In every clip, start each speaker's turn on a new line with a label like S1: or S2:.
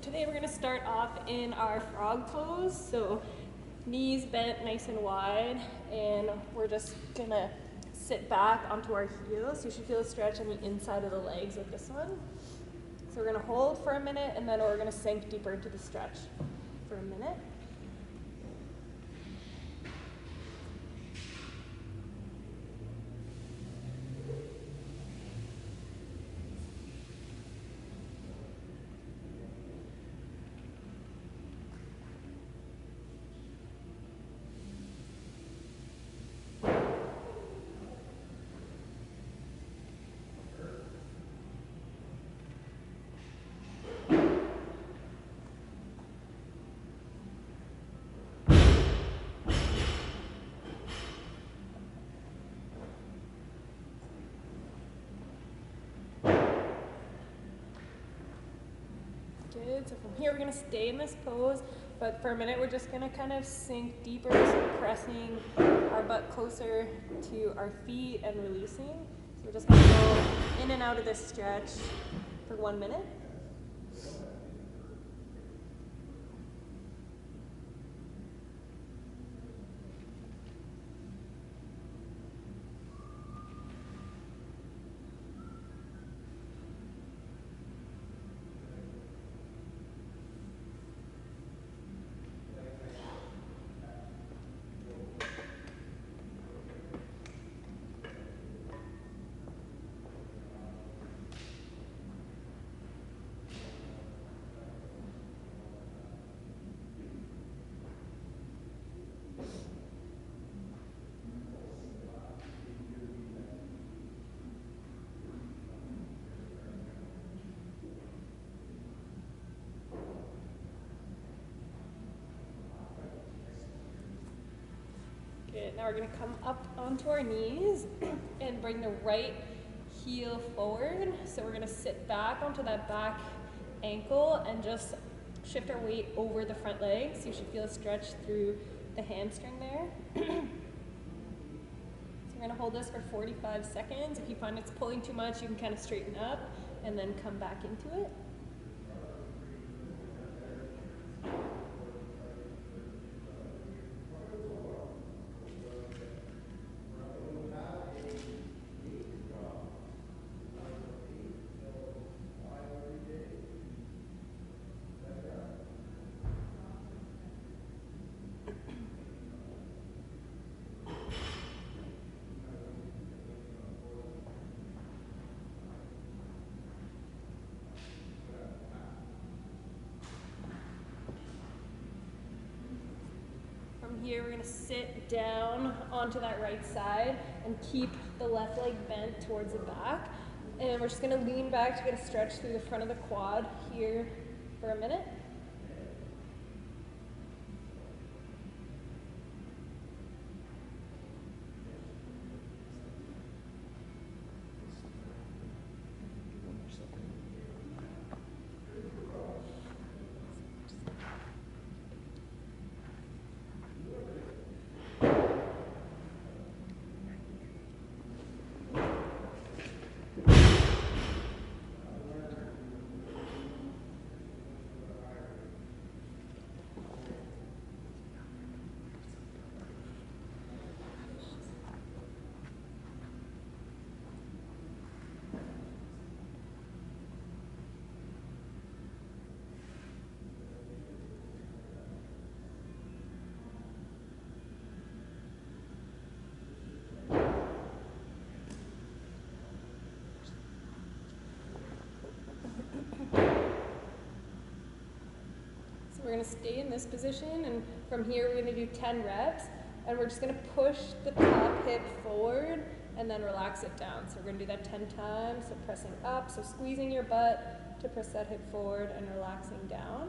S1: Today we're gonna start off in our frog pose. So knees bent nice and wide, and we're just gonna sit back onto our heels. You should feel a stretch on the inside of the legs with this one. So we're gonna hold for a minute, and then we're gonna sink deeper into the stretch for a minute. Good. So from here we're going to stay in this pose, but for a minute we're just going to kind of sink deeper, so pressing our butt closer to our feet and releasing. So we're just going to go in and out of this stretch for 1 minute. Good. Now we're going to come up onto our knees and bring the right heel forward. So we're going to sit back onto that back ankle and just shift our weight over the front leg. So you should feel a stretch through the hamstring there. So we're going to hold this for 45 seconds. If you find it's pulling too much, you can kind of straighten up and then come back into it. From here, we're going to sit down onto that right side and keep the left leg bent towards the back. And we're just going to lean back to get a stretch through the front of the quad here for a minute. We're going to stay in this position, and from here we're going to do 10 reps, and we're just going to push the top hip forward and then relax it down. So we're going to do that 10 times, so pressing up, so squeezing your butt to press that hip forward and relaxing down.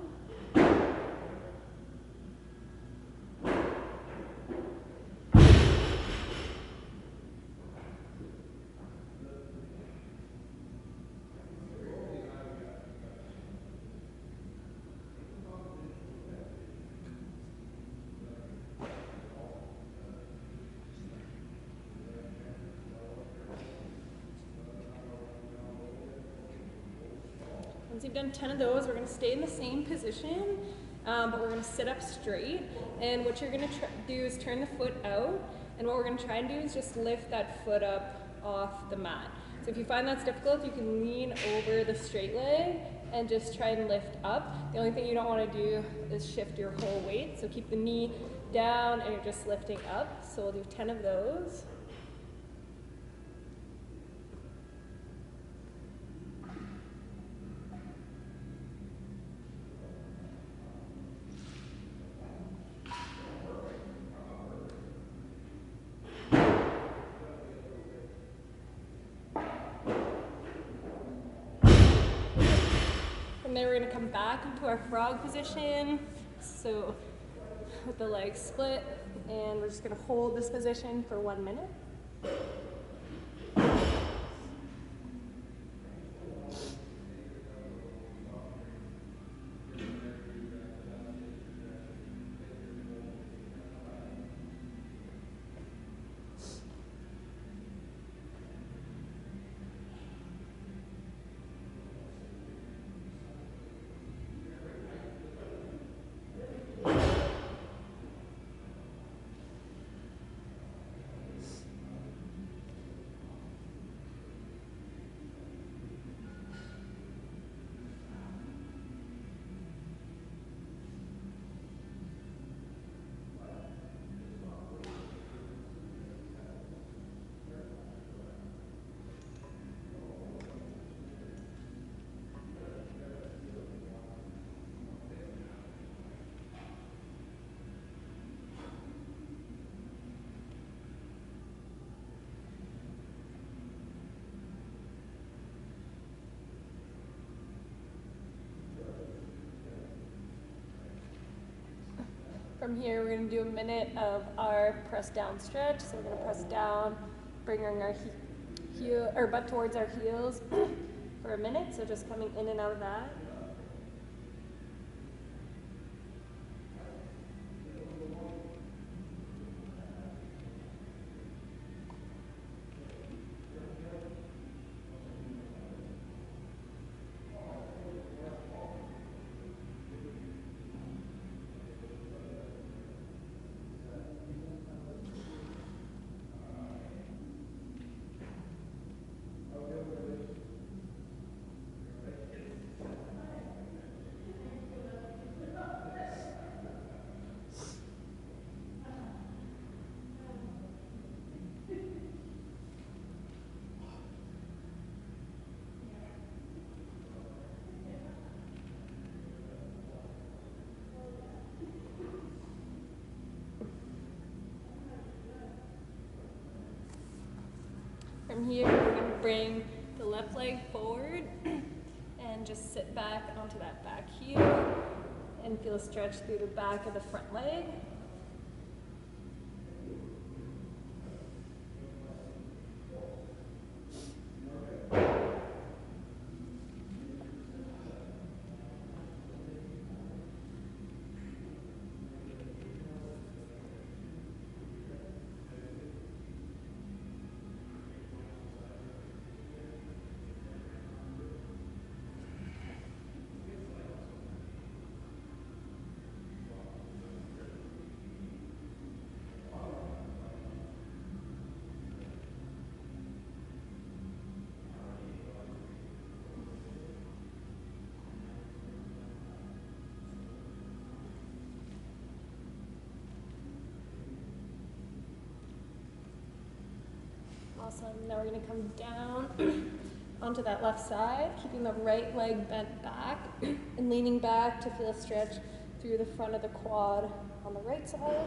S1: Once you've done 10 of those, we're gonna stay in the same position, but we're gonna sit up straight. And what you're gonna do is turn the foot out. And what we're gonna try and do is just lift that foot up off the mat. So if you find that's difficult, you can lean over the straight leg and just try and lift up. The only thing you don't wanna do is shift your whole weight. So keep the knee down and you're just lifting up. So we'll do 10 of those. From there, we're gonna come back into our frog position. So with the legs split, and we're just gonna hold this position for 1 minute. From here, we're going to do a minute of our press down stretch. So we're going to press down, bringing our heel or butt towards our heels for a minute. So just coming in and out of that. From here, we're going to bring the left leg forward and just sit back onto that back heel and feel a stretch through the back of the front leg. Awesome. Now we're going to come down onto that left side, keeping the right leg bent back and leaning back to feel a stretch through the front of the quad on the right side.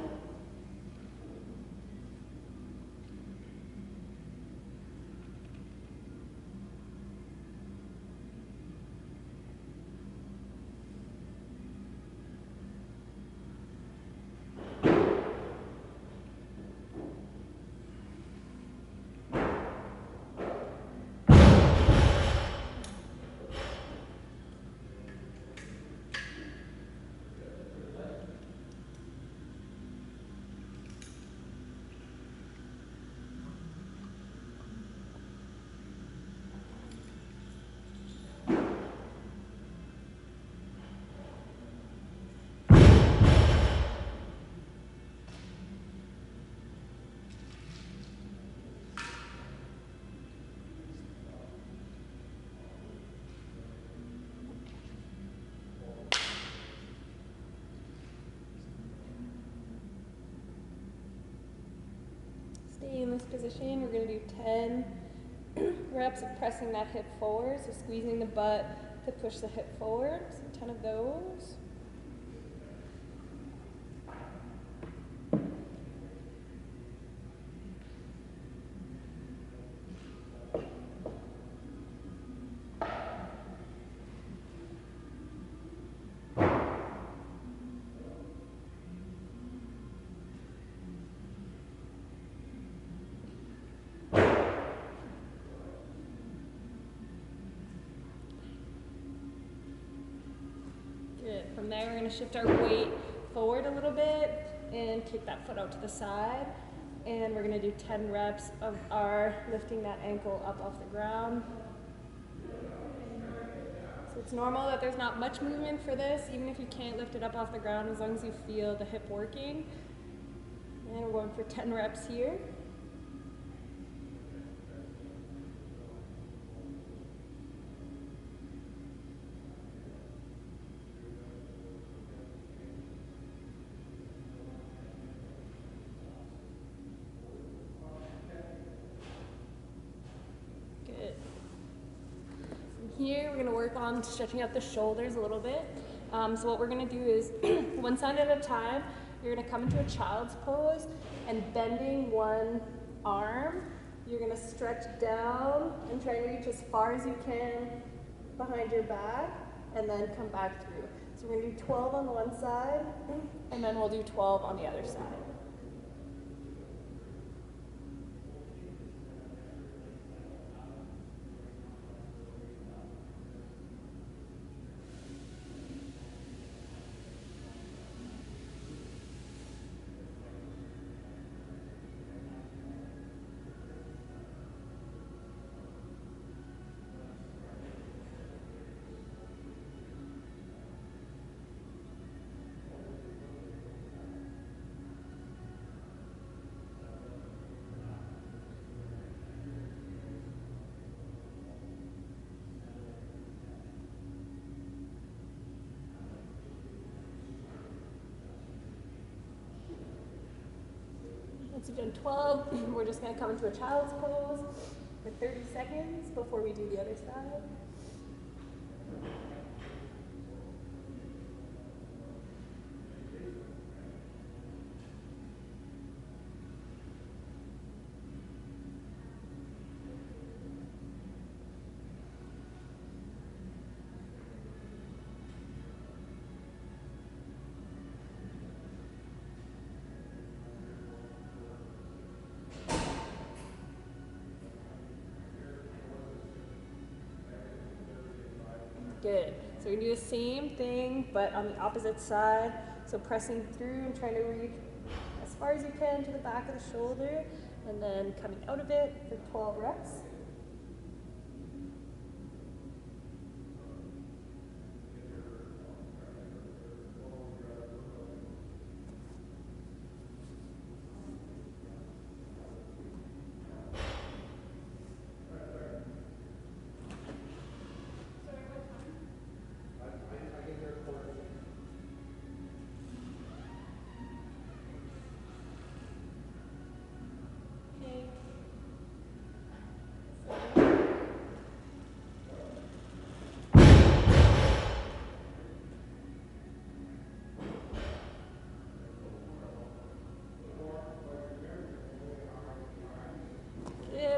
S1: in this position. We're gonna do 10 reps of pressing that hip forward, so squeezing the butt to push the hip forward, so 10 of those. Good. From there, we're going to shift our weight forward a little bit and kick that foot out to the side. And we're going to do 10 reps of our lifting that ankle up off the ground. So it's normal that there's not much movement for this, even if you can't lift it up off the ground, as long as you feel the hip working. And we're going for 10 reps here. Here, we're going to work on stretching out the shoulders a little bit. So what we're going to do is, one side at a time, you're going to come into a child's pose and bending one arm. You're going to stretch down and try and reach as far as you can behind your back and then come back through. So we're going to do 12 on the one side and then we'll do 12 on the other side. Once you've done 12, we're just going to come into a child's pose for 30 seconds before we do the other side. Good. So we're going to do the same thing, but on the opposite side. So pressing through and trying to reach as far as you can to the back of the shoulder, and then coming out of it for 12 reps.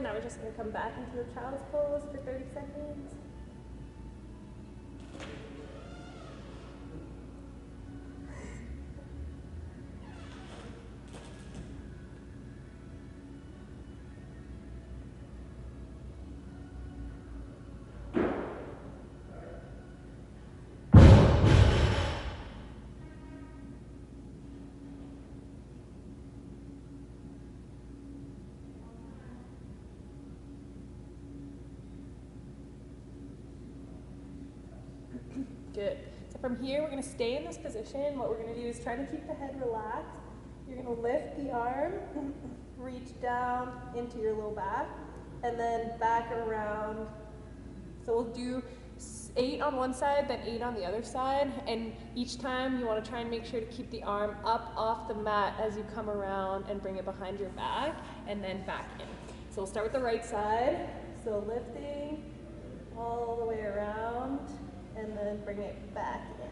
S1: Now we're just going to come back into the child's pose for 30 seconds. Good. So from here, we're going to stay in this position. What we're going to do is try to keep the head relaxed. You're going to lift the arm, reach down into your low back, and then back around. So we'll do 8 on one side, then 8 on the other side, and each time you want to try and make sure to keep the arm up off the mat as you come around and bring it behind your back, and then back in. So we'll start with the right side, so lifting all the way around, and then bring it back in.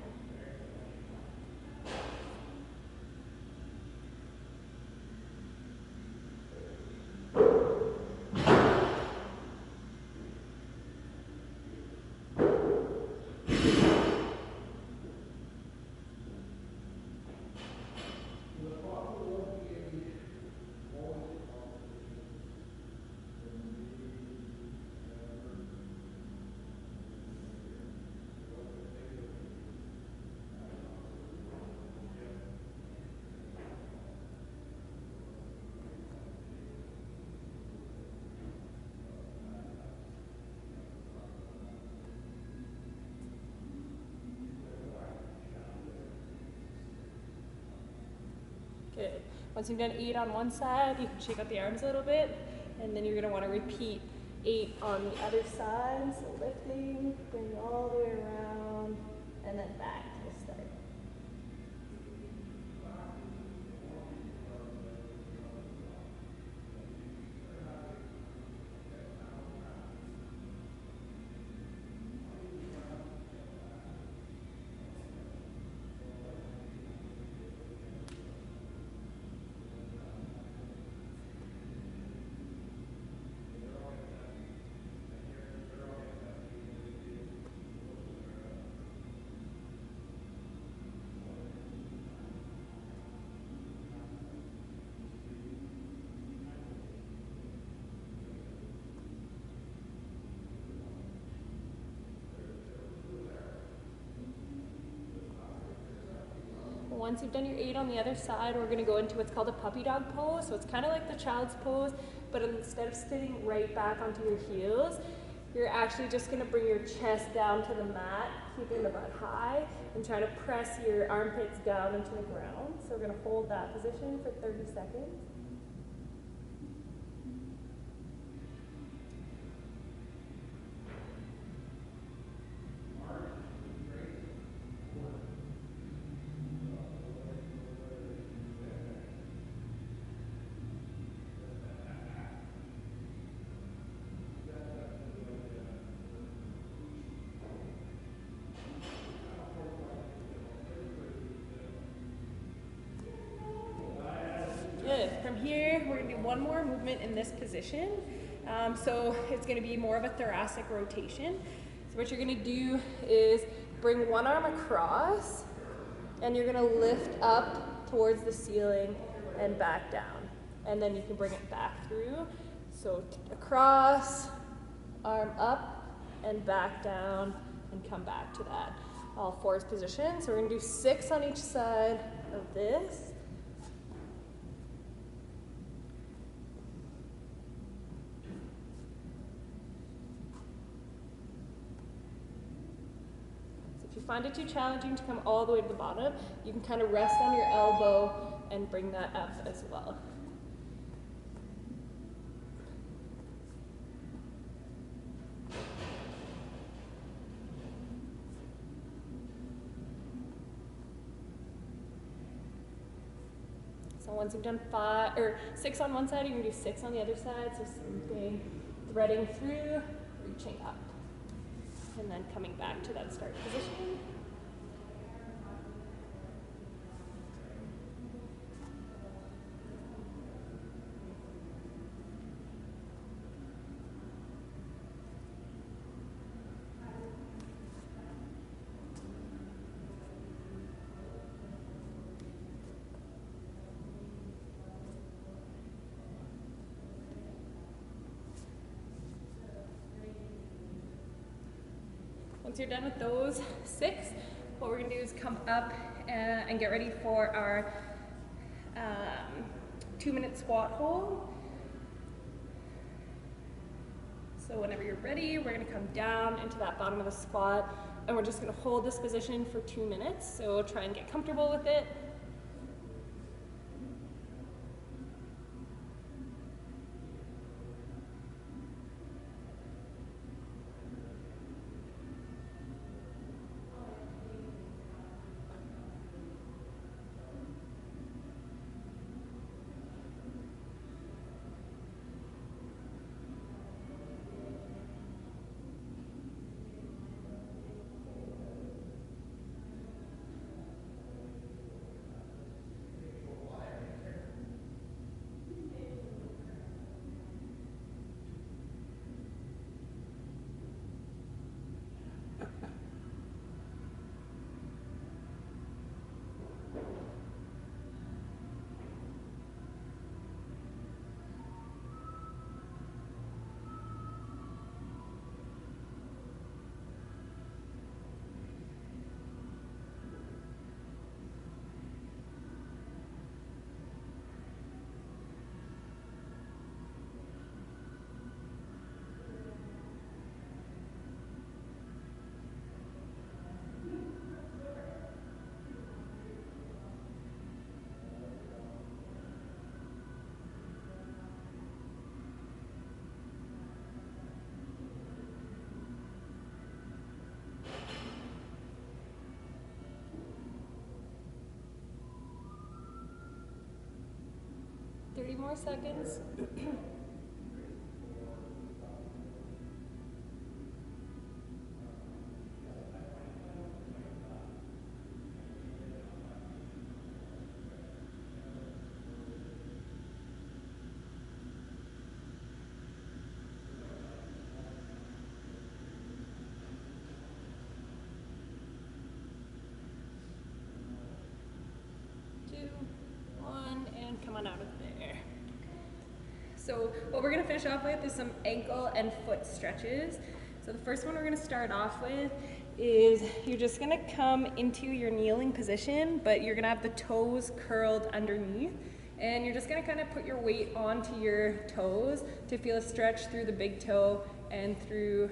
S1: Good. Once you've done 8 on one side, you can shake out the arms a little bit, and then you're going to want to repeat 8 on the other side. So lifting, bring all the way around, and then back to the start. Once you've done your 8 on the other side, we're going to go into what's called a puppy dog pose. So it's kind of like the child's pose, but instead of sitting right back onto your heels, you're actually just going to bring your chest down to the mat, keeping the butt high, and try to press your armpits down into the ground. So we're going to hold that position for 30 seconds. Good. From here, we're going to do one more movement in this position. So it's going to be more of a thoracic rotation. So what you're going to do is bring one arm across, and you're going to lift up towards the ceiling and back down. And then you can bring it back through. So across, arm up, and back down, and come back to that all fours position. So we're going to do 6 on each side of this. If you find it too challenging to come all the way to the bottom, you can kind of rest on your elbow and bring that up as well. So once you've done 6 on one side, you're going to do 6 on the other side. So same thing, threading through, reaching up, and then coming back to that start position. Once you're done with those 6, what we're going to do is come up and get ready for our 2-minute squat hold. So whenever you're ready, we're going to come down into that bottom of the squat, and we're just going to hold this position for 2 minutes. So try and get comfortable with it. more seconds. 2, 1, and come on out of there. So what we're gonna finish off with is some ankle and foot stretches. So the first one we're gonna start off with is you're just gonna come into your kneeling position, but you're gonna have the toes curled underneath. And you're just gonna kind of put your weight onto your toes to feel a stretch through the big toe and through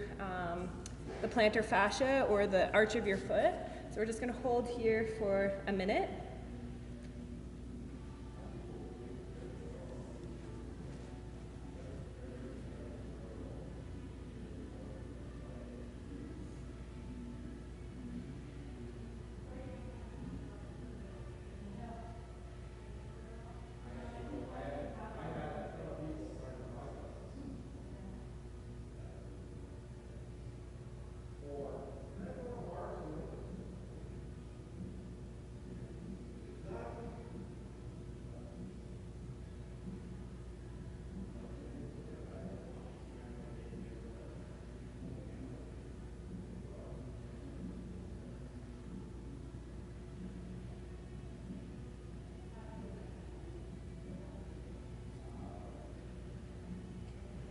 S1: the plantar fascia or the arch of your foot. So we're just gonna hold here for a minute.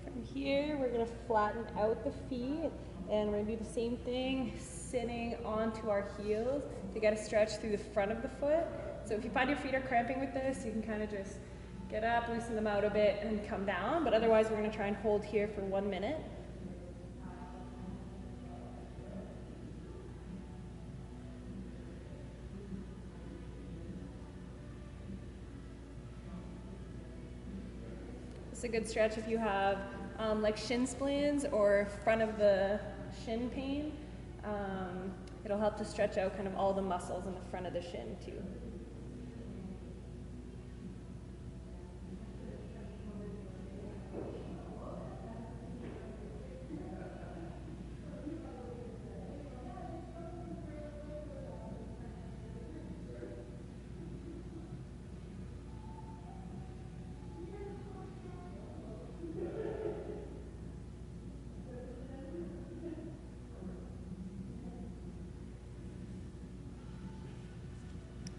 S1: From here, we're gonna flatten out the feet and we're gonna do the same thing, sitting onto our heels to get a stretch through the front of the foot. So if you find your feet are cramping with this, you can kind of just get up, loosen them out a bit and come down. But otherwise, we're gonna try and hold here for 1 minute. It's a good stretch if you have like shin splints or front of the shin pain. It'll help to stretch out kind of all the muscles in the front of the shin too.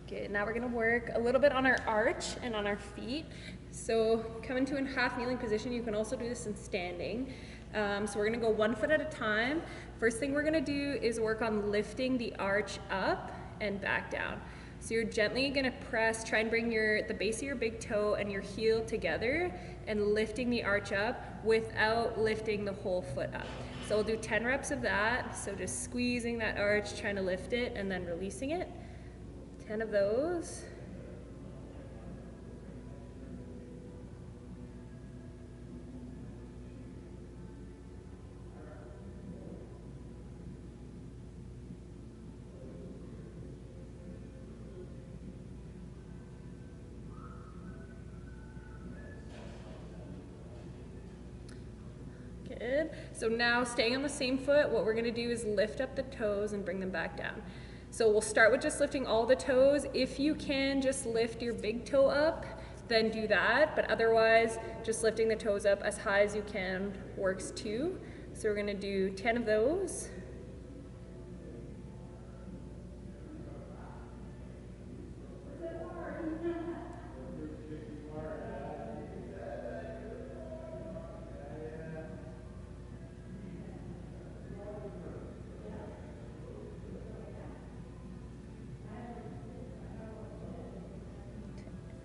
S1: Good, now we're gonna work a little bit on our arch and on our feet. So come into a half kneeling position. You can also do this in standing. So we're gonna go 1 foot at a time. First thing we're gonna do is work on lifting the arch up and back down. So you're gently gonna press, try and bring the base of your big toe and your heel together and lifting the arch up without lifting the whole foot up. So we'll do 10 reps of that. So just squeezing that arch, trying to lift it and then releasing it. 10 of those. Good. So now staying on the same foot, what we're gonna do is lift up the toes and bring them back down. So we'll start with just lifting all the toes. If you can just lift your big toe up, then do that. But otherwise, just lifting the toes up as high as you can works too. So we're gonna do 10 of those.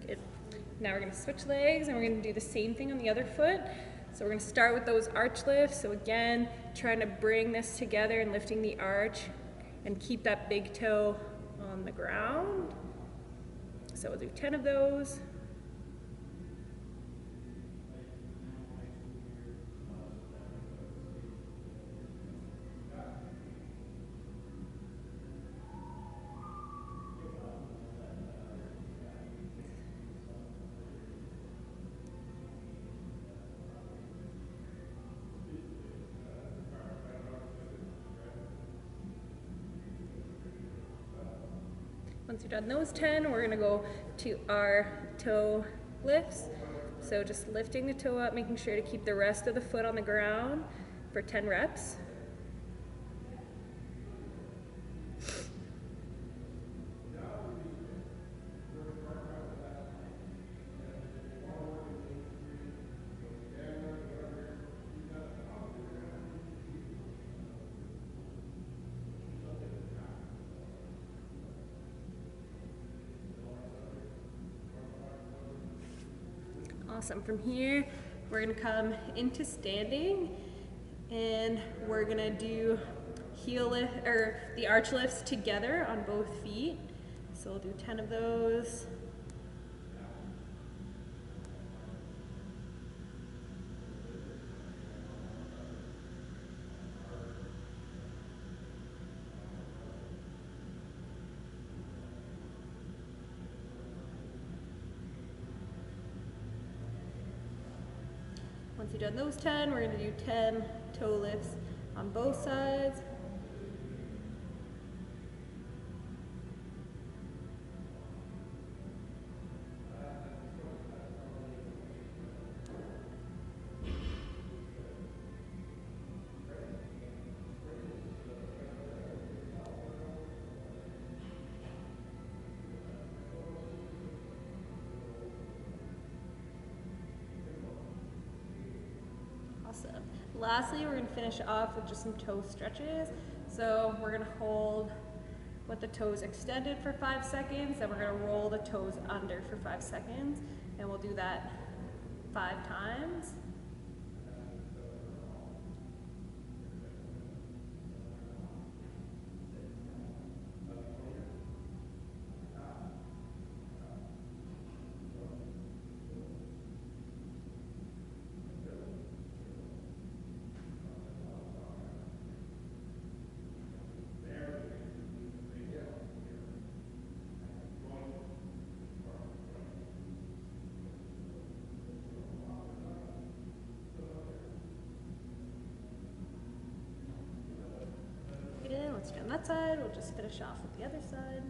S1: Good. Now we're gonna switch legs and we're gonna do the same thing on the other foot. So we're gonna start with those arch lifts. So again, trying to bring this together and lifting the arch and keep that big toe on the ground. So we'll do 10 of those. Once you've done those 10, we're gonna go to our toe lifts. So just lifting the toe up, making sure to keep the rest of the foot on the ground for 10 reps. Awesome. From here, we're gonna come into standing and we're gonna do heel lift or the arch lifts together on both feet. So we'll do 10 of those. Once you've done those 10, we're going to do 10 toe lifts on both sides. Awesome. Lastly, we're going to finish off with just some toe stretches. So we're going to hold with the toes extended for 5 seconds, then we're going to roll the toes under for 5 seconds, and we'll do that 5 times. Once you're on that side, we'll just finish off with the other side.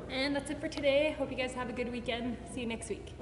S1: And that's it for today. Hope you guys have a good weekend. See you next week.